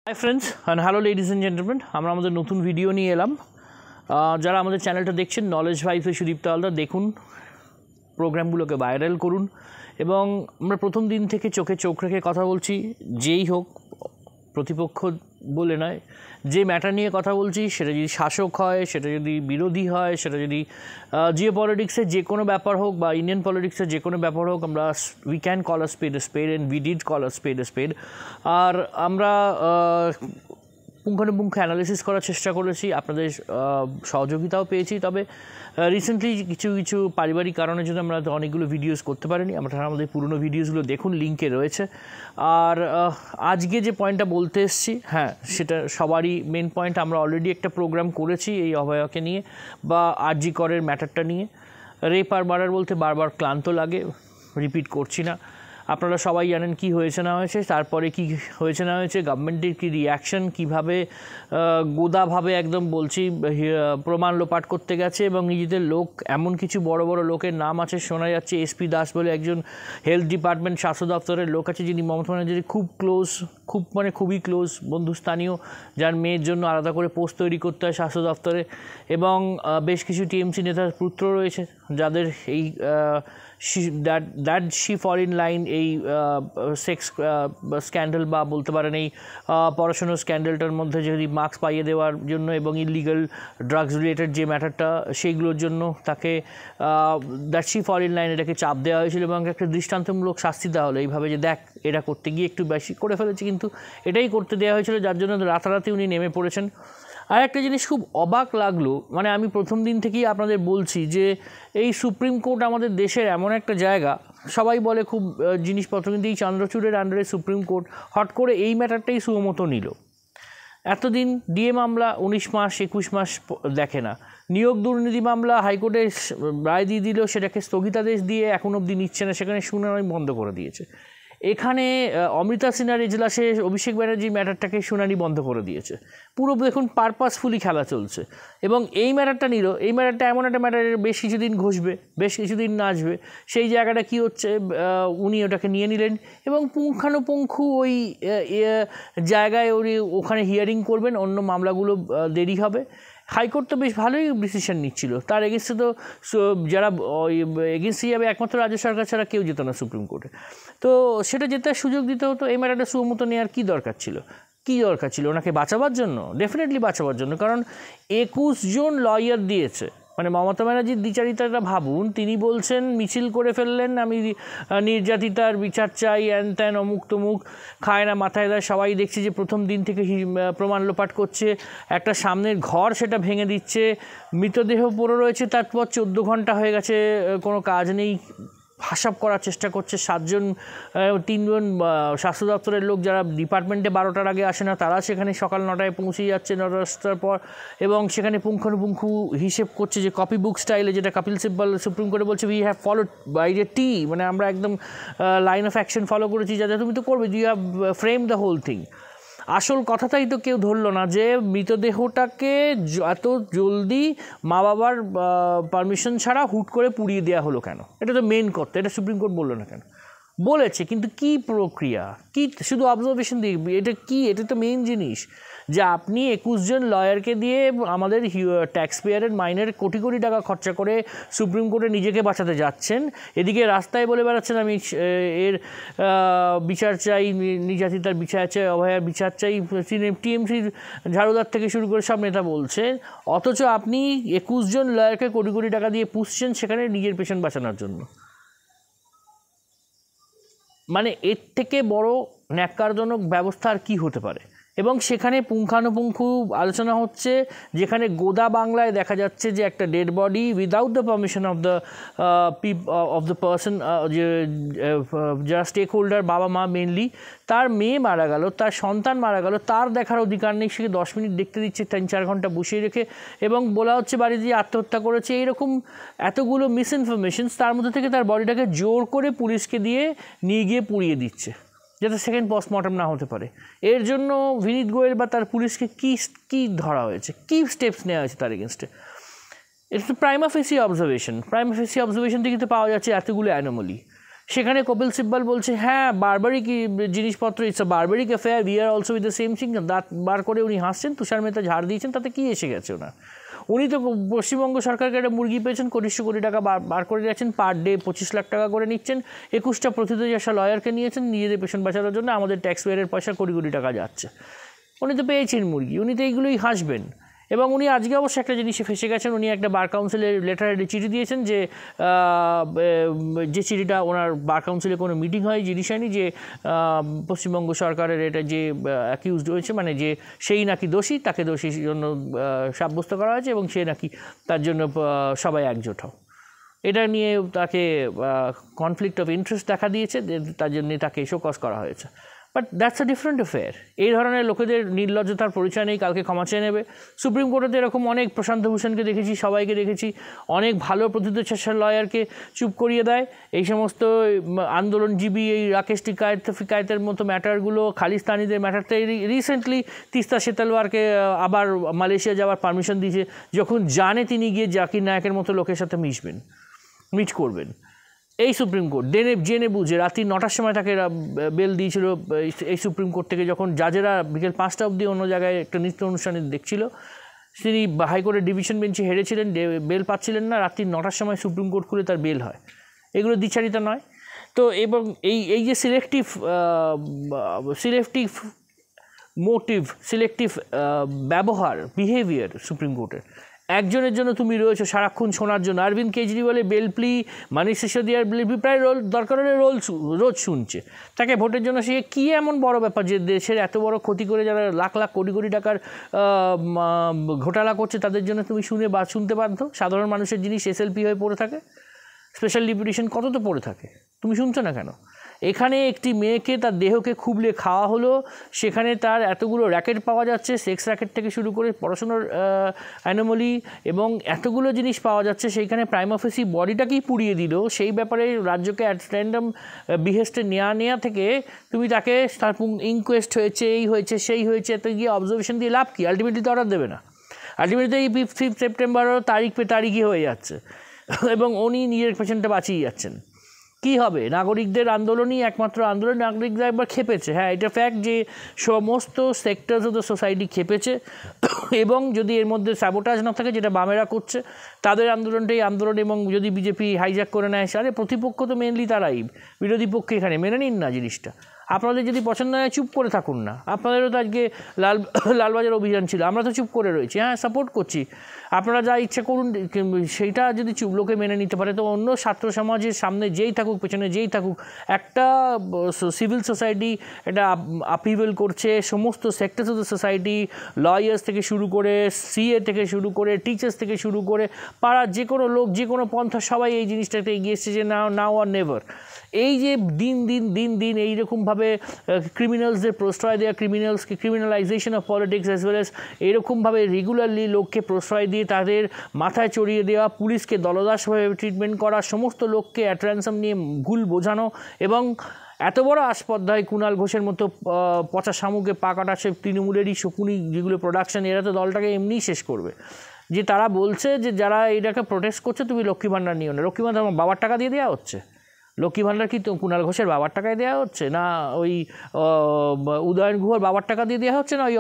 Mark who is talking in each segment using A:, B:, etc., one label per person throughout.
A: Hi friends and hello ladies and gentleman, আমরা আমাদের নতুন ভিডিও নিয়ে এলাম। যারা আমাদের চ্যানেলটা দেখছেন নলেজ ভাইবসে সুদীপ্ত হালদার, দেখুন, প্রোগ্রামগুলোকে ভাইরাল করুন। এবং আমরা প্রথম দিন থেকে চোখে চোখ রেখে কথা বলছি, যেই হোক, প্রতিপক্ষ বলে নয়, যে ম্যাটার নিয়ে কথা বলছি সেটা যদি শাসক হয়, সেটা যদি বিরোধী হয়, সেটা যদি জিও পলিটিক্সের যে কোনো ব্যাপার হোক বা ইন্ডিয়ান পলিটিক্সের যে কোনো ব্যাপার হোক, আমরা we can call a spade and we did call a spade. আর আমরা পুঙ্খানুপুঙ্খ অ্যানালিসিস করার চেষ্টা করেছি, আপনাদের সহযোগিতাও পেয়েছি। তবে রিসেন্টলি কিছু পারিবারিক কারণের জন্য আমরা অনেকগুলো ভিডিওস করতে পারিনি। আমাদের পুরনো ভিডিওসগুলো দেখুন, লিঙ্কে রয়েছে। আর আজকে যে পয়েন্টটা বলতে এসেছি, হ্যাঁ, সেটা সবারই মেন পয়েন্ট। আমরা অলরেডি একটা প্রোগ্রাম করেছি এই অভয়াকে নিয়ে বা আরজি করের ম্যাটারটা নিয়ে। রেপ আর মার্ডার বলতে বারবার ক্লান্ত লাগে, রিপিট করছি না। আপনারা সবাই জানেন কি হয়েছে না হয়েছে, তারপরে কি হয়েছে না হয়েছে, গভর্নমেন্টের কী রিয়াকশান, কীভাবে গোদাভাবে একদম বলছি প্রমাণ লোপাট করতে গেছে এবং নিজেদের লোক, এমন কিছু বড় বড় লোকের নাম আছে, শোনা যাচ্ছে এসপি দাস বলে একজন হেলথ ডিপার্টমেন্ট স্বাস্থ্য দপ্তরের লোক আছে, যিনি মমতা ব্যানার্জির খুবই ক্লোজ বন্ধুস্থানীয়, যার মেয়ের জন্য আলাদা করে পোস্ট তৈরি করতে হয় স্বাস্থ্য দপ্তরে। এবং বেশ কিছু টিএমসি নেতার পুত্র রয়েছে যাদের এই she fall in line এই সেক্স স্ক্যান্ডাল বা বলতে পারেন এই পড়াশোনার স্ক্যান্ডালটার মধ্যে যদি মার্কস পাইয়ে দেওয়ার জন্য এবং ইলিগাল ড্রাগস রিলেটেড যে ম্যাটারটা, সেইগুলোর জন্য তাকে she fall in line এটাকে চাপ দেওয়া হয়েছিল এবং একটা দৃষ্টান্তমূলক শাস্তি দেওয়া হলো এইভাবে যে দেখ, এটা করতে গিয়ে একটু বেশি করে ফেলেছে, কিন্তু এটাই করতে দেওয়া হয়েছিল, যার জন্য রাতারাতি উনি নেমে পড়েছেন। আর একটা জিনিস খুব অবাক লাগলো, মানে আমি প্রথম দিন থেকেই আপনাদের বলছি যে এই সুপ্রিম কোর্ট আমাদের দেশের এমন একটা জায়গা, সবাই বলে খুব জিনিসপত্র, কিন্তু এই চন্দ্রচূড়ের আন্ডারে সুপ্রিম কোর্ট হট করে এই ম্যাটারটাই সুমতো নিল। এতদিন ডিএ মামলা 19 মাস 21 মাস দেখে না, নিয়োগ দুর্নীতি মামলা হাইকোর্টে রায় দিয়ে দিল, সেটাকে স্থগিতাদেশ দিয়ে এখন অবধি নিচ্ছে না, সেখানে শুনানি বন্ধ করে দিয়েছে। এখানে অমৃতা সিনহার এজলাসে অভিষেক ব্যানার্জির ম্যাটারটাকে শুনানি বন্ধ করে দিয়েছে। পুরো দেখুন পারপাসফুলি খেলা চলছে। এবং এই ম্যাটারটা নিল, এই ম্যাটারটা এমন একটা ম্যাটারের বেশ কিছুদিন ঘষবে, বেশ কিছুদিন নাচবে, সেই জায়গাটা কি হচ্ছে, উনি ওটাকে নিয়ে নিলেন এবং পুঙ্খানুপুঙ্খ ওই জায়গায় উনি ওখানে হিয়ারিং করবেন, অন্য মামলাগুলো দেরি হবে। হাইকোর্ট তো বেশ ভালোই ডিসিশন নিচ্ছিল, তার এগেনস্টে তো যারা এগেনস্টে যাবে একমাত্র রাজ্য সরকার ছাড়া কেউ যেত না সুপ্রিম কোর্টে, তো সেটা যেতে সুযোগ দিতে হতো। এই ম্যাটারটা সুমতো নেওয়ার কী দরকার ছিল? ওনাকে বাঁচাবার জন্য, ডেফিনেটলি বাঁচাবার জন্য, কারণ 21 জন লয়ার দিয়েছে। মানে মমতা ব্যানার্জির দ্বিচারিতাটা ভাবুন, তিনি বলছেন মিছিল করে ফেললেন, আমি নির্যাতিতার বিচার চাই, হ্যান ত্যান, অমুক তমুক, খায় না মাথায় দেয়। সবাই দেখছি যে প্রথম দিন থেকে প্রমাণ লোপাট করছে, একটা সামনের ঘর সেটা ভেঙে দিচ্ছে, মৃতদেহ পড়ে রয়েছে, তারপর 14 ঘন্টা হয়ে গেছে, কোনো কাজ নেই, হাসাব করার চেষ্টা করছে। 3 জন স্বাস্থ্য দপ্তরের লোক যারা ডিপার্টমেন্টে 12টার আগে আসে না, তারা সেখানে সকাল 9টায় পৌঁছে যাচ্ছে, 9টার পর, এবং সেখানে পুঙ্খানুপুঙ্খ হিসেব করছে যে কপি বুক স্টাইলে, যেটা কপিল সিব্বল সুপ্রিম কোর্টে বলছে we have followed by the T, মানে আমরা একদম লাইন অফ অ্যাকশন ফলো করেছি, যাতে তুমি তো করবে, you have frame the whole thing. আসল কথাটাই তো কেউ ধরলো না, যে মৃতদেহটাকে এত জলদি মা বাবার পারমিশন ছাড়া হুট করে পুড়িয়ে দেওয়া হলো কেন? এটা তো মেন কথা, এটা সুপ্রিম কোর্ট বললো না কেন? বলেছে, কিন্তু কি প্রক্রিয়া, কি শুধু অবজারভেশন দিয়ে, এটা কি? এটা তো মেন জিনিস, যে আপনি 21 জন লয়ারকে দিয়ে আমাদের ট্যাক্স পেয়ারের মাইনের কোটি কোটি টাকা খরচা করে সুপ্রিম কোর্টে নিজেকে বাঁচাতে যাচ্ছেন, এদিকে রাস্তায় বলে বেড়াচ্ছেন আমি এর বিচার চাই, নির্যাতিতার বিচার চাই, অভয়ার বিচার চাই, টিএমসির ঝাড়ুদার থেকে শুরু করে সব নেতা বলছেন, অথচ আপনি 21 জন লয়ারকে কোটি কোটি টাকা দিয়ে পুষছেন সেখানে নিজের পেশেন্ট বাঁচানোর জন্য। মানে এর থেকে বড় ন্যাক্কারজনক ব্যবস্থা আর কী হতে পারে? এবং সেখানে পুঙ্খানুপুঙ্খ আলোচনা হচ্ছে, যেখানে গোদা বাংলায় দেখা যাচ্ছে যে একটা dead body without the permission of the person, যারা স্টেক হোল্ডার, বাবা মা মেনলি, তার মেয়ে মারা গেল, তার সন্তান মারা গেল, তার দেখার অধিকার নেই, সে 10 মিনিট দেখতে দিচ্ছে 3-4 ঘন্টা বসিয়ে রেখে, এবং বলা হচ্ছে বাড়ি দিয়ে আত্মহত্যা করেছে। এইরকম এতগুলো মিসইনফরমেশনস, তার মধ্যে থেকে তার বডিটাকে জোর করে পুলিশকে দিয়ে নিয়ে গিয়ে পুড়িয়ে দিচ্ছে, যাতে সেকেন্ড পোস্টমর্টম না হতে পারে। এর জন্য বিনীত গোয়েল বা তার পুলিশকে কী ধরা হয়েছে, কী স্টেপস নেওয়া হয়েছে তার এগেনস্টে? এটা তো প্রাইমা ফেসি অবজারভেশন থেকে তো পাওয়া যাচ্ছে এতগুলো অ্যানোমালি। সেখানে কপিল সিব্বল বলছে হ্যাঁ বারবারিক জিনিসপত্র, it's a barbaric affair, we are also with the same thing. দাঁত বার করে উনি হাসছেন, তুষার মেহতা ঝাড় দিয়েছেন, তাতে কি এসে গেছে ওনার? উনি তো পশ্চিমবঙ্গ সরকারকে একটা মুরগি পেয়েছেন, কোটি কোটি টাকা বার করে যাচ্ছেন, পার ডে 25 লাখ টাকা করে নিচ্ছেন, 21টা প্রথিতযশা লয়ারকে নিয়েছেন নিজেদের পেছন বাঁচানোর জন্য, আমাদের ট্যাক্স পেয়ারের পয়সা কোটি কোটি টাকা যাচ্ছে। উনি তো পেয়েছেন মুরগি, উনি তো এইগুলোই হাসবেন। এবং উনি আজকে অবশ্য একটা জিনিসে ফেসে গেছেন, উনি একটা বার কাউন্সিলের লেটারে চিঠি দিয়েছেন যে চিঠিটা ওনার বার কাউন্সিলে কোনো মিটিং হয় জিনিস হয়নি, যে পশ্চিমবঙ্গ সরকারের এটা যে অ্যাকিউজড হয়েছে, মানে যে সেই নাকি দোষী, তাকে দোষীর জন্য সাব্যস্ত করা হয়েছে এবং সে নাকি তার জন্য সবাই একজোট হও। এটা নিয়ে তাকে কনফ্লিক্ট অফ ইন্টারেস্ট দেখা দিয়েছে, তার জন্য তাকে শোকজ করা হয়েছে। But that's a different affair. এই ধরনের লোকেদের নির্লজ্জতার পরিচয় নেই, কালকে ক্ষমা চেয়ে নেবে। সুপ্রিম কোর্টে এরকম অনেক প্রশান্ত ভূষণকে দেখেছি, সবাইকে দেখেছি, অনেক ভালো প্রথিতযশা লয়ারকে চুপ করিয়ে দেয়। এই সমস্ত আন্দোলনজীবী এই রাকেশ টিকায়েতের মতো ম্যাটারগুলো, খালিস্তানিদের ম্যাটারটা রিসেন্টলি তিস্তা সেতালওয়ারকে আবার মালয়েশিয়া যাওয়ার পারমিশন দিয়েছে, যখন জানে তিনি গিয়ে জাকির নায়কের মতো লোকের সাথে মিট করবেন। এই সুপ্রিম কোর্ট জেনে বুঝে রাত্রি 9টার সময় তাকে বেল দিয়েছিল এই সুপ্রিম কোর্ট থেকে, যখন জাজেরা বিকেল 5টা অবধি অন্য জায়গায় একটা নৃত্য অনুষ্ঠানে দেখছিল। তিনি হাইকোর্টের ডিভিশন বেঞ্চে হেরেছিলেন, বেল পাচ্ছিলেন না, রাত্রি 9টার সময় সুপ্রিম কোর্ট খুলে তার বেল হয়। এগুলো দ্বিচারিতা নয় তো? এবং এই যে সিলেক্টিভ মোটিভ, সিলেক্টিভ ব্যবহার, বিহেভিয়ার সুপ্রিম কোর্টের, একজনের জন্য তুমি রয়েছো সারাক্ষণ শোনার জন্য। অরবিন্দ কেজরিওয়ালের বেলপ্লি, মানিশ সিসোদিয়ার বেলপ্লি প্রায় দরকার হলে রোজ শুনছে। তাকে ভোটের জন্য সে কী এমন বড় ব্যাপার যে দেশের এত বড় ক্ষতি করে যারা লাখ লাখ কোটি কোটি টাকার ঘোটালা করছে তাদের জন্য তুমি শুনতে বাধ্য? সাধারণ মানুষের জিনিস এসএলপি হয়ে পড়ে থাকে, স্পেশাল ডিপুটেশন কত তো পড়ে থাকে, তুমি শুনছো না কেন? এখানে একটি মেয়েকে তার দেহকে খুবলে খাওয়া হলো, সেখানে তার এতগুলো র্যাকেট পাওয়া যাচ্ছে, সেক্স র্যাকেট থেকে শুরু করে পড়াশোনার অ্যানোমালি এবং এতগুলো জিনিস পাওয়া যাচ্ছে, সেইখানে প্রাইম অফিসি বডিটাকেই পুড়িয়ে দিল। সেই ব্যাপারে রাজ্যকে অ্যাট র্যান্ডম বিহেস্টে নেওয়া থেকে তুমি তাকে তার ইনকোয়েস্ট হয়েছে, এই হয়েছে সেই হয়েছে, এত গিয়ে অবজারভেশন দিয়ে লাভ কী? আলটিমেটলি তো অর্ডার দেবে না, আলটিমেটলি এই 5 সেপ্টেম্বরও তারিখই হয়ে যাচ্ছে এবং উনি নিজের পেছনটা বাঁচিয়ে যাচ্ছেন। কি হবে? নাগরিকদের আন্দোলনই একমাত্র আন্দোলন। নাগরিকরা একবার খেপেছে, হ্যাঁ এটা ফ্যাক্ট যে সমস্ত সেক্টরস অফ দ্য সোসাইটি খেপেছে এবং যদি এর মধ্যে স্যাবোটাজ না থাকে, যেটা বামেরা করছে, তাদের আন্দোলনটাই আন্দোলন। এবং যদি বিজেপি হাইজ্যাক করে নেয়, আরে প্রতিপক্ষ তো মেনলি তারাই, বিরোধী পক্ষে এখানে মেনে নিন না জিনিসটা। আপনাদের যদি পছন্দ হয় চুপ করে থাকুন না। আপনাদেরও তো আজকে লালবাজার অভিযান ছিল, আমরা তো চুপ করে রয়েছি, হ্যাঁ সাপোর্ট করছি, আপনারা যা ইচ্ছা করুন। সেইটা যদি লোকে মেনে নিতে পারে, তো অন্য ছাত্র সমাজের সামনে যেই থাকুক, পেছনে যেই থাকুক, একটা সিভিল সোসাইটি এটা আপিভেল করছে, সমস্ত sectors of the society, lawyers থেকে শুরু করে, সিএ থেকে শুরু করে, টিচার্স থেকে শুরু করে, পাড়ার যে কোনো লোক, যে কোনো পন্থা, সবাই এই জিনিসটাতে এগিয়ে এসছে যে নাও আর নেভার। এই যে দিন এইরকমভাবে ক্রিমিনালসদের প্রশ্রয় দেওয়া, criminalisation of politics as well as এইরকমভাবে রেগুলারলি লোককে প্রশ্রয় দিয়ে তাদের মাথায় চড়িয়ে দেওয়া, পুলিশকে দলদাসভাবে ট্রিটমেন্ট করা, সমস্ত লোককে অ্যাট র্যানসাম নিয়ে ভুল বোঝানো এবং এত বড় আসপদ্দায় কুণাল ঘোষের মতো পচা শামুকে পা কাটাচ্ছে তৃণমূলেরই শকুনি যেগুলো প্রোডাকশন, এরা তো দলটাকে এমনিই শেষ করবে। যে তারা বলছে যে যারা এটাকে প্রোটেস্ট করছে তুমি লক্ষ্মী ভাণ্ডার নিও না, লক্ষ্মী ভাণ্ডার আমার বাবার টাকা দিয়ে দেওয়া হচ্ছে? লক্ষ্মী ভাণ্ডার কি কুণাল ঘোষের বাবার টাকায় দেওয়া হচ্ছে, না ওই উদয়ন গুহর বাবার টাকা দিয়ে দেওয়া হচ্ছে, না ওই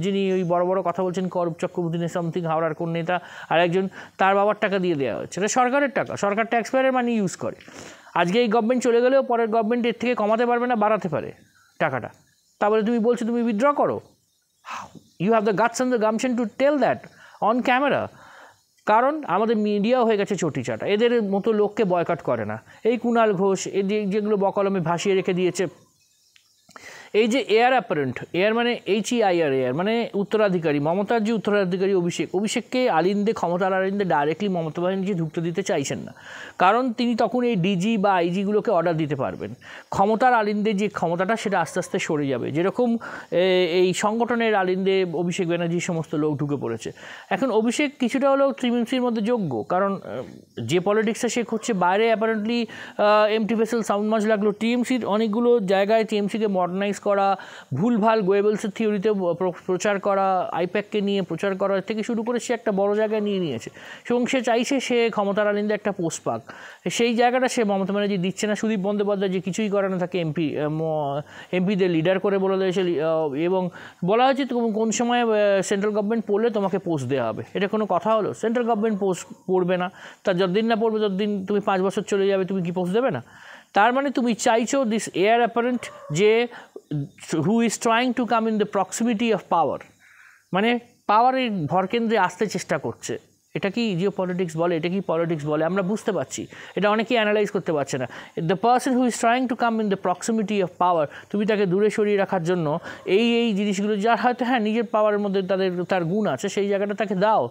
A: যিনি ওই বড় বড় কথা বলছেন অরূপ চক্রবর্তী সামথিং হাওড়ার কোন নেতা আর একজন, তার বাবার টাকা দিয়ে দেওয়া হচ্ছে? এটা সরকারের টাকা, সরকার ট্যাক্স পেয়ারের মানি ইউজ করে। আজকে এই গভর্নমেন্ট চলে গেলেও পরের গভর্নমেন্ট এর থেকে কমাতে পারবে না, বাড়াতে পারে টাকাটা। তারপরে তুমি বলছো তুমি উইথড্র করো। You have the guts and the gumption to tell that on camera. কারণ আমাদের মিডিয়াও হয়ে গেছে চটিচাটা, এদের মতো লোককে বয়কট করে না। এই কুণাল ঘোষ যেগুলো বকলমে ভাসিয়ে রেখে দিয়েছে, এই যে এয়ার অ্যাপারেন্ট, এয়ার মানে HEIR, এয়ার মানে উত্তরাধিকারী, মমতার যে উত্তরাধিকারী অভিষেককে আলিন্দে, ক্ষমতার আলিন্দে ডাইরেক্টলি মমতা ব্যানার্জি ঢুকতে দিতে চাইছেন না, কারণ তিনি তখন এই ডিজি বা আইজিগুলোকে অর্ডার দিতে পারবেন। ক্ষমতার আলিন্দে যে ক্ষমতাটা সেটা আস্তে আস্তে সরে যাবে, যেরকম এই সংগঠনের আলিন্দে অভিষেক ব্যানার্জির সমস্ত লোক ঢুকে পড়েছে। এখন অভিষেক কিছুটা হলেও টিএমসির মধ্যে যোগ্য, কারণ যে পলিটিক্সটা সে করছে বাইরে অ্যাপারেন্টলি এমটি ভেসেল সাউন্ড মাছ লাগলো। টিএমসির অনেকগুলো জায়গায় টিএমসিকে মডার্নাইজ করা, ভুলভাল গোয়েবলসের থিওরিতে প্রচার করা, আইপ্যাককে নিয়ে প্রচার করা থেকে শুরু করে সে একটা বড় জায়গায় নিয়ে নিয়েছে এবং সে চাইছে সে ক্ষমতার আলিন্দে একটা পোস্ট পাক। সেই জায়গাটা সে মমতা ব্যানার্জি দিচ্ছে না। সুদীপ বন্দ্যোপাধ্যায় যে কিছুই করে না, তাকে এমপিদের লিডার করে বলে দিয়েছে এবং বলা হয়েছে কোন সময় সেন্ট্রাল গভর্নমেন্ট পড়লে তোমাকে পোস্ট দেওয়া হবে। এটা কোনো কথা হলো? সেন্ট্রাল গভর্নমেন্ট পোস্ট পড়বে না, তার যতদিন না পড়বে ততদিন তুমি 5 বছর চলে যাবে, তুমি কি পোস্ট দেবে না? তার মানে তুমি চাইছো দিস এয়ার অ্যাপারেন্ট যে who is trying to come in the proximity of power, মানে পাওয়ারের ভরকেন্দ্রে আসতে চেষ্টা করছে। এটা কি জিও পলিটিক্স বলে? এটা কি পলিটিক্স বলে? আমরা বুঝতে পারছি, এটা অনেকেই অ্যানালাইজ করতে পারছে না। The person who is trying to come in the proximity of power, তুমি তাকে দূরে সরিয়ে রাখার জন্য এই জিনিসগুলো, যার হয়তো হ্যাঁ নিজের পাওয়ারের মধ্যে তার গুণ আছে, সেই জায়গাটা তাকে দাও।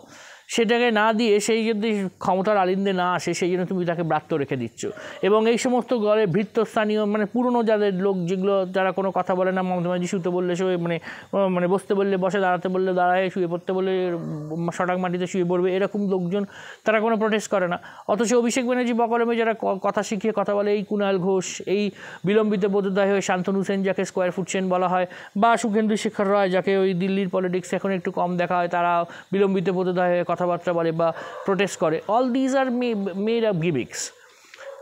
A: সেটাকে না দিয়ে সেই যদি ক্ষমতার আলিন্দে না আসে সেই জন্য তুমি তাকে ব্রাত্য রেখে দিচ্ছ। এবং এই সমস্ত ঘরে ভৃত্যস্থানীয় মানে পুরনো যাদের লোক, যেগুলো যারা কোনো কথা বলে না, মমতা ব্যানার্জি শুতে বললে শুয়ে, মানে বসতে বললে বসে, দাঁড়াতে বললে দাঁড়ায়, শুয়ে পড়তে বললে সটাক মাটিতে শুয়ে পড়বে, এরকম লোকজন তারা কোনো প্রোটেস্ট করে না। অথচ অভিষেক ব্যানার্জি বকলমে যারা কথা শিখিয়ে কথা বলে, এই কুণাল ঘোষ, এই বিলম্বিত বোধোদয় হয়ে শান্তনু সেন যাকে স্কোয়ার ফুট চেন বলা হয়, বা সুখেন্দু শেখর রায় যাকে ওই দিল্লির পলিটিক্স এখন একটু কম দেখা হয়, তারা বিলম্বিত বোধোদয় হয়ে কথাবার্তা বলে বা প্রোটেস্ট করে। All these are made of gimmicks.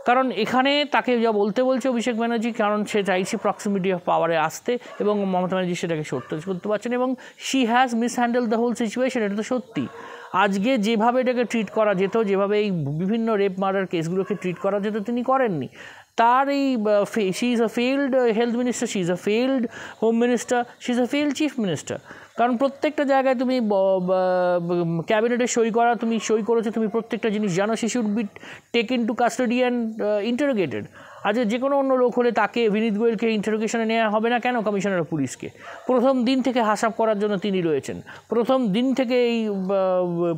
A: কারণ এখানে তাকে যা বলতে বলছে অভিষেক ব্যানার্জি, কারণ সে চাইছে প্রক্সিমিটি অফ পাওয়ারে আসতে এবং মমতা ব্যানার্জি সেটাকে করতে পারছেন এবং she has mishandled the whole situation. এটা তো সত্যি। আজকে যেভাবে এটাকে ট্রিট করা যেত, যেভাবে এই বিভিন্ন রেপ মার্ডার কেসগুলোকে ট্রিট করা যেত, তিনি করেননি। তার এই she is a failed health minister, she is a failed home minister, she is a failed chief minister. কারণ প্রত্যেকটা জায়গায় তুমি ক্যাবিনেটে তুমি সই করেছো, তুমি প্রত্যেকটা জিনিস জানো। She should be taken to custody and ইন্টারোগেটেড। আজ যে কোনো অন্য লোক হলে তাকে, বিনীত গোয়েলকে ইন্টারোগেশনে নেওয়া হবে না কেন? কমিশনার অফ পুলিশকে প্রথম দিন থেকে হাসাব করার জন্য তিনি রয়েছেন, প্রথম দিন থেকে এই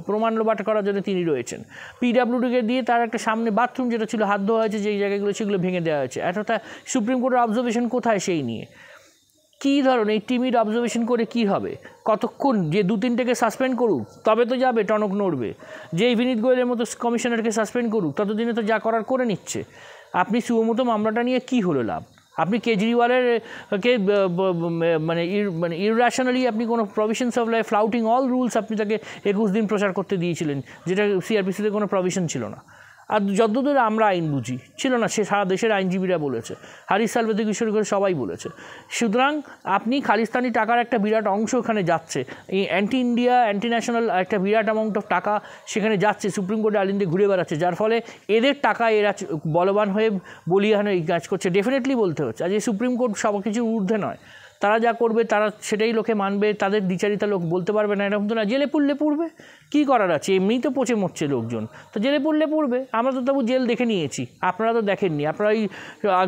A: প্রমাণ লোপাট করার জন্য তিনি রয়েছেন। পিডাব্লিউডিকে দিয়ে তার একটা সামনে বাথরুম যেটা ছিল হাত ধোয়া হয়েছে, যেই জায়গাগুলো সেগুলো ভেঙে দেওয়া হয়েছে। একটা সুপ্রিম কোর্টের অবজারভেশন কোথায় সেই নিয়ে? কী ধরনের এই টিমিড অবজারভেশন করে কি হবে? কতক্ষণ? যে 2-3টেকে সাসপেন্ড করুক তবে তো যাবে, টনক নড়বে। যে এই বিনীত গোয়েলের মতো কমিশনারকে সাসপেন্ড করুক, ততদিনে তো যা করার করে নিচ্ছে। আপনি সুমতো মামলাটা নিয়ে কি হলো লাভ? আপনি কেজরিওয়ালের কে মানে ইররেশনালি আপনি কোনো provisions of life flouting all rules আপনি তাকে 21 দিন প্রচার করতে দিয়েছিলেন, যেটা সিআরপিসিতে কোনো প্রভিশন ছিল না। আর যতদূর আমরা আইন বুঝি ছিল না, সে সারা দেশের আইনজীবীরা বলেছে, হারিস সালভে থেকে শুরু করে সবাই বলেছে। সুতরাং আপনি খালিস্তানি টাকার একটা বিরাট অংশ ওখানে যাচ্ছে, এই অ্যান্টি ইন্ডিয়া অ্যান্টি ন্যাশনাল একটা বিরাট অ্যামাউন্ট অফ টাকা সেখানে যাচ্ছে, সুপ্রিম কোর্টে আলিন্দে ঘুরে বেড়াচ্ছে, যার ফলে এদের টাকা এরা বলবান হয়ে বলিয়ান এই কাজ করছে। ডেফিনেটলি বলতে হচ্ছে, আজ এই সুপ্রিম কোর্ট সব কিছুর ঊর্ধ্বে নয়, তারা যা করবে তারা সেটাই লোকে মানবে, তাদের দ্বিচারিতা লোক বলতে পারবে না, এরকম তো না। জেলে পুড়লে পুড়বে, কী করার আছে? এমনিই তো পচে মরছে লোকজন, তো জেলে পুড়লে পুড়বে। আমরা তো তবু জেল দেখে নিয়েছি, আপনারা তো দেখেননি। আপনারা এই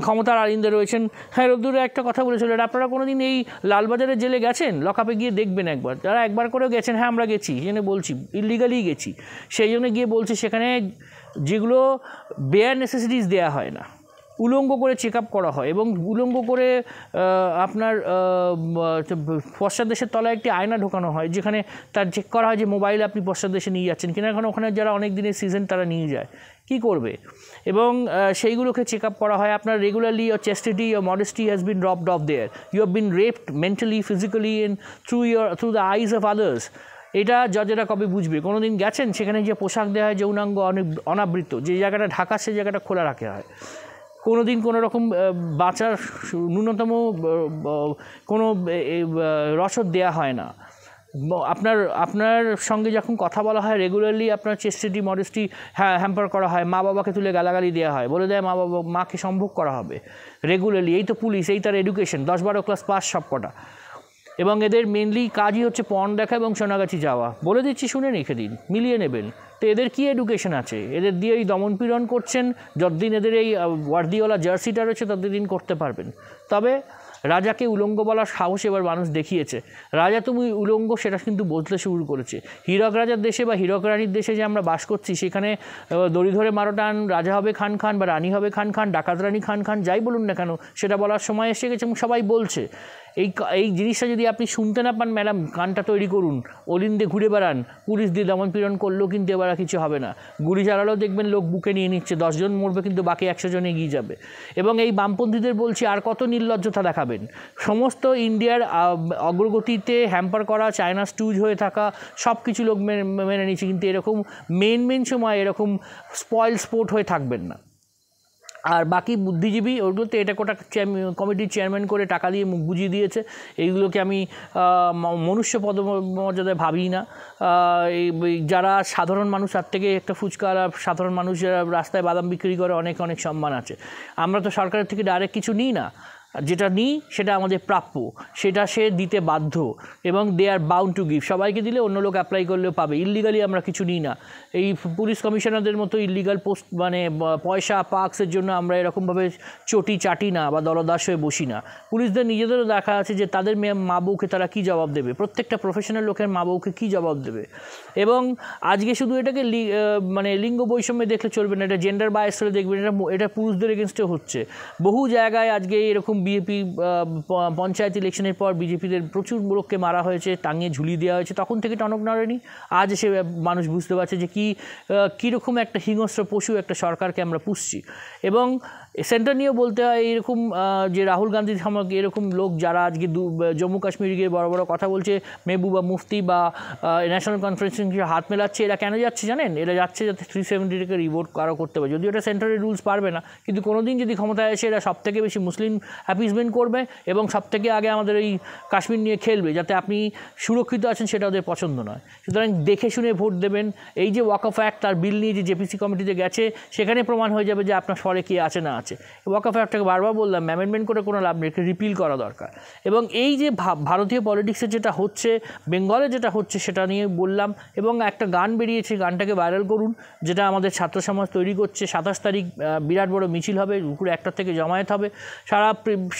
A: ক্ষমতার আলিন্দে রয়েছেন। হ্যাঁ, রোদ্দুরে একটা কথা বলেছিলেন, আপনারা কোনো দিন এই লালবাজারের জেলে গেছেন? লকআপে গিয়ে দেখবেন একবার, যারা একবার করেও গেছেন। হ্যাঁ, আমরা গেছি, জেনে বলছি, ইলিগালি গেছি। সেই জন্য গিয়ে বলছি, সেখানে যেগুলো বেয়ার নেসেসিটিস দেওয়া হয় না, উলঙ্গ করে চেক আপ করা হয় এবং উলঙ্গ করে আপনার পশ্চাৎদেশের তলায় একটি আয়না ঢোকানো হয়, যেখানে তার চেক করা হয় যে মোবাইল আপনি পশ্চাৎদেশে নিয়ে যাচ্ছেন কিনা। এখন ওখানে যারা অনেক দিনের সিজন তারা নিয়ে যায়, কি করবে? এবং সেইগুলোকে চেক আপ করা হয়। আপনার regularly your chastity, your modesty has been robbed of there, you have been raped mentally, physically and through the eyes of others. এটা জজেরা কবে বুঝবে? কোনো দিন গেছেন সেখানে যে পোশাক দেওয়া হয় যৌনাঙ্গ অনাবৃত, যে জায়গাটা ঢাকা সেই জায়গাটা খোলা রাখা হয়? কোনো দিন কোনো রকম বাঁচার ন্যূনতম কোনো রসদ দেওয়া হয় না। আপনার সঙ্গে যখন কথা বলা হয় রেগুলারলি, আপনার চেস্টিটি মডেস্টি হ্যাম্পার করা হয়, মা বাবাকে তুলে গালাগালি দেওয়া হয়, বলে দেয় মাকে সম্ভোগ করা হবে রেগুলারলি। এই তো পুলিশ, এই তার এডুকেশন, 10-12 ক্লাস পাস সব কটা। এবং এদের মেনলি কাজই হচ্ছে পণ দেখা এবং সোনাগাছি যাওয়া। বলে দিচ্ছি, শুনে রেখে দিন, মিলিয়ে নেবেন। তো এদের কী এডুকেশন আছে? এদের দিয়ে এই দমনপীড়ন করছেন, যতদিন এদের এই ওয়ার্দিওয়ালা জার্সিটা রয়েছে ততদিন করতে পারবেন। তবে রাজাকে উলঙ্গ বলার সাহস এবার মানুষ দেখিয়েছে। রাজা তুমি উলঙ্গ, সেটা কিন্তু বলতে শুরু করেছে। হীরক রাজার দেশে বা হীরক রানীর দেশে যে আমরা বাস করছি, সেখানে দড়ি ধরে মারোটান, রাজা হবে খান খান বা রানী হবে খান খান, ডাকাত রানী খান খান, যাই বলুন না কেন, সেটা বলার সময় এসে গেছে এবং সবাই বলছে। এই জিনিসটা যদি আপনি শুনতে না পান ম্যাডাম, গানটা তৈরি করুন, অলিন্দে ঘুরে বেড়ান, পুলিশ দিয়ে দমন পীড়ন করলেও কিন্তু এবার কিছু হবে না। গুলি চালালেও দেখবেন লোক বুকে নিয়ে নিচ্ছে, 10 জন মরবে কিন্তু বাকি 100 জন এগিয়ে যাবে। এবং এই বামপন্থীদের বলছি, আর কত নির্লজ্জতা দেখাবেন? সমস্ত ইন্ডিয়ার অগ্রগতিতে হ্যাম্পার করা, চায়না স্টুজ হয়ে থাকা সব কিছু লোক মেনে নিচ্ছে, কিন্তু এরকম মেন সময় এরকম স্পয়েল স্পোর্ট হয়ে থাকবেন না। আর বাকি বুদ্ধিজীবী ওগুলোতে এটা কোটা কমিটির চেয়ারম্যান করে টাকা দিয়ে মুখ বুঝিয়ে দিয়েছে। এইগুলোকে আমি মনুষ্য পদমর্যাদায় ভাবি না। যারা সাধারণ মানুষ, তার থেকে একটা ফুচকা সাধারণ মানুষ যারা রাস্তায় বাদাম বিক্রি করে অনেক সম্মান আছে। আমরা তো সরকারের থেকে ডাইরেক্ট কিছু নিই না, যেটা নিই সেটা আমাদের প্রাপ্য, সেটা সে দিতে বাধ্য এবং দে আর বাউন্ড টু গিভ। সবাইকে দিলে অন্য লোক অ্যাপ্লাই করলেও পাবে। ইল্লিগালি আমরা কিছু নিই না। এই পুলিশ কমিশনারদের মতো ইল্লিগাল পোস্ট মানে পয়সা পার্কসের জন্য আমরা এরকমভাবে চাটি না বা দলদাস হয়ে বসি না। পুলিশদের নিজেদেরও দেখা আছে যে তাদের মা বউকে তারা কী জবাব দেবে, প্রত্যেকটা প্রফেশনাল লোকের মা বউকে কী জবাব দেবে। এবং আজকে শুধু এটাকে মানে লিঙ্গ বৈষম্যে দেখলে চলবে না, এটা জেন্ডার বায়াস হলে দেখবেন এটা পুরুষদের এগেনস্টে হচ্ছে। বহু জায়গায় আজকে এরকম বিজেপি পঞ্চায়েত ইলেকশনের পর বিজেপিদের প্রচুর লোককে মারা হয়েছে, টাঙিয়ে ঝুলিয়ে দেওয়া হয়েছে, তখন থেকে টনক নড়েনি। আজ এসে মানুষ বুঝতে পারছে যে কীরকম একটা হিংস্র পশু একটা সরকারকে আমরা পুষছি। এবং সেন্টার নিয়েও বলতে হয়, এরকম যে রাহুল গান্ধীর সামনে এরকম লোক যারা আজকে জম্মু কাশ্মীরে গিয়ে বড় বড় কথা বলছে, মেহবুবা মুফতি বা ন্যাশনাল কনফারেন্সের হাত মেলাচ্ছে, এরা কেন যাচ্ছে জানেন? এরা যাচ্ছে যাতে 370 রিভোট কারো করতে পারে। যদিও এটা সেন্টারের রুলস পারবে না, কিন্তু কোনো দিন যদি ক্ষমতায় আসে এরা সবথেকে বেশি মুসলিম অ্যাপিসমেন্ট করবে এবং সবথেকে আগে আমাদের এই কাশ্মীর নিয়ে খেলবে, যাতে আপনি সুরক্ষিত আছেন সেটা ওদের পছন্দ নয়। সুতরাং দেখে শুনে ভোট দেবেন। এই যে ওয়াকফ অ্যাক্ট, তার বিল নিয়ে যে জেপিসি কমিটিতে গেছে, সেখানে প্রমাণ হয়ে যাবে যে আপনার স্বরে কে আছে না আছে। ওয়াকফ অ্যাক্টটাকে বারবার বললাম, অ্যামেন্ডমেন্ট করে কোনো লাভ নেই, রিপিল করা দরকার। এবং এই যে ভারতীয় পলিটিক্সে যেটা হচ্ছে, বেঙ্গলে যেটা হচ্ছে, সেটা নিয়ে বললাম। এবং একটা গান বেরিয়েছে, গানটাকে ভাইরাল করুন, যেটা আমাদের ছাত্র সমাজ তৈরি করছে। 27 তারিখ বিরাট বড় মিছিল হবে, দুপুর 1টার থেকে জমায়েত হবে।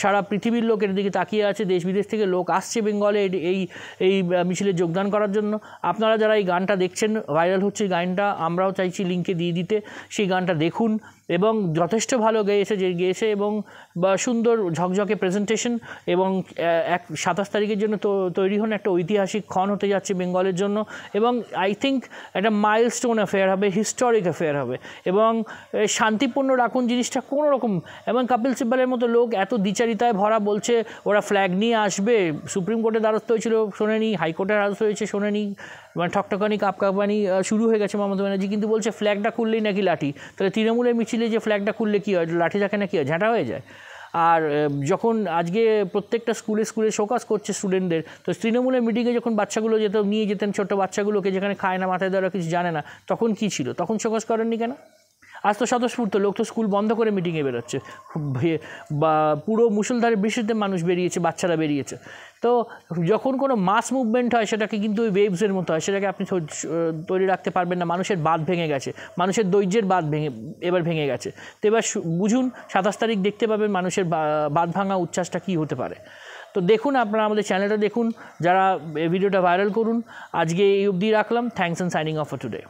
A: সারা পৃথিবীর লোক এর দিকে তাকিয়ে আছে, দেশ বিদেশ থেকে লোক আসছে বেঙ্গলে এই মিছিলে যোগদান করার জন্য। আপনারা যারা এই গানটা দেখছেন, ভাইরাল হচ্ছে গানটা, আমরাও চাইছি লিঙ্কে দিয়ে দিতে, সেই গানটা দেখুন। এবং যথেষ্ট ভালো গেয়েছে এবং সুন্দর ঝকঝকে প্রেজেন্টেশন। এবং 27 তারিখের জন্য তৈরি হন, একটা ঐতিহাসিক ক্ষণ হতে যাচ্ছে বেঙ্গলের জন্য। এবং আই থিঙ্ক একটা মাইলস্টোন অ্যাফেয়ার হবে, হিস্টোরিক অ্যাফেয়ার হবে। এবং শান্তিপূর্ণ রাখুন জিনিসটা কোনো রকম। এবং কপিল সিব্বালের মতো লোক এত দ্বিচারিতায় ভরা, বলছে ওরা ফ্ল্যাগ নিয়ে আসবে, সুপ্রিম কোর্টের দ্বারস্থ হয়েছিল শোনেনি, হাইকোর্টের দ্বারস্থ হয়েছে শোনেনি, মানে ঠকঠকানি কাপকাপানি শুরু হয়ে গেছে মমতা ব্যানার্জি, কিন্তু বলছে ফ্ল্যাগটা খুললেই নাকি লাঠি। তাহলে তৃণমূলের মিছিলে যে ফ্ল্যাগটা খুললে কী হয়? লাঠি থাকে না, কি হয়? ঝাঁটা হয়ে যায়। আর যখন আজকে প্রত্যেকটা স্কুলে শোকাস করছে স্টুডেন্টদের, তো তৃণমূলের মিটিংয়ে যখন বাচ্চাগুলো নিয়ে যেতেন ছোটো বাচ্চাগুলোকে, যেখানে খায় না, মাথায় দেওয়া কিছু জানে না, তখন কী ছিল? তখন শোকাস করেননি কেন? আজ তো স্বতঃস্ফূর্ত লোক তো স্কুল বন্ধ করে মিটিংয়ে বেরোচ্ছে, বা পুরো মুষলধারে বৃষ্টিতে মানুষ বেরিয়েছে, বাচ্চারা বেরিয়েছে। তো যখন কোনো মাস মুভমেন্ট হয়, সেটাকে কিন্তু ওই ওয়েভসের মতো হয়, সেটাকে আপনি তৈরি রাখতে পারবেন না। মানুষের বাঁধ ভেঙে গেছে, মানুষের ধৈর্যের বাঁধ ভেঙে গেছে। তো এবার বুঝুন, 27 তারিখ দেখতে পাবেন মানুষের বাঁধ ভাঙা উচ্ছ্বাসটা কী হতে পারে। তো দেখুন, আপনারা আমাদের চ্যানেলটা দেখুন, যারা ভিডিওটা ভাইরাল করুন। আজকে এই অবধি রাখলাম। Thanks and signing off for today.